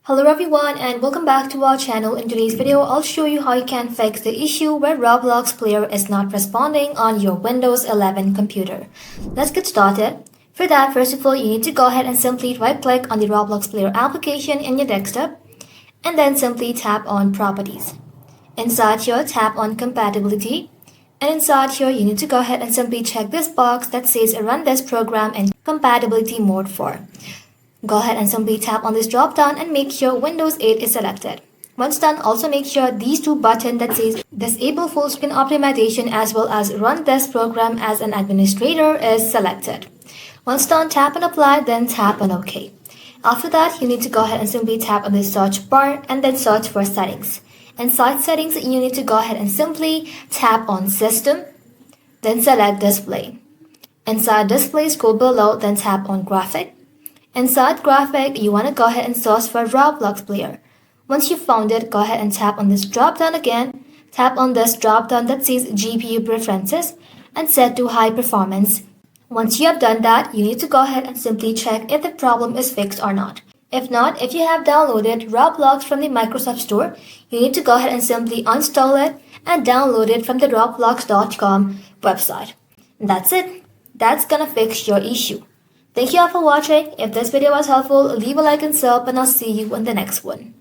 Hello everyone and welcome back to our channel. In today's video, I'll show you how you can fix the issue where Roblox player is not responding on your Windows 11 computer. Let's get started. For that, first of all, you need to go ahead and simply right click on the Roblox player application in your desktop and then simply tap on properties. Inside here, tap on compatibility. And inside here, you need to go ahead and simply check this box that says run this program in compatibility mode 4. Go ahead and simply tap on this drop down and make sure Windows 8 is selected. Once done, also make sure these two buttons that says disable full screen optimization as well as run this program as an administrator is selected. Once done, tap on apply, then tap on OK. After that, you need to go ahead and simply tap on the search bar and then search for settings. Inside settings, you need to go ahead and simply tap on system, then select display. Inside display, scroll below, then tap on graphic. Inside graphic, you want to go ahead and search for Roblox player. Once you found it, go ahead and tap on this drop down again. Tap on this drop down that says GPU preferences and set to high performance. Once you have done that, you need to go ahead and simply check if the problem is fixed or not. If not, if you have downloaded Roblox from the Microsoft Store, you need to go ahead and simply uninstall it and download it from the roblox.com website. And that's it. That's gonna fix your issue. Thank you all for watching. If this video was helpful, leave a like and sub and I'll see you in the next one.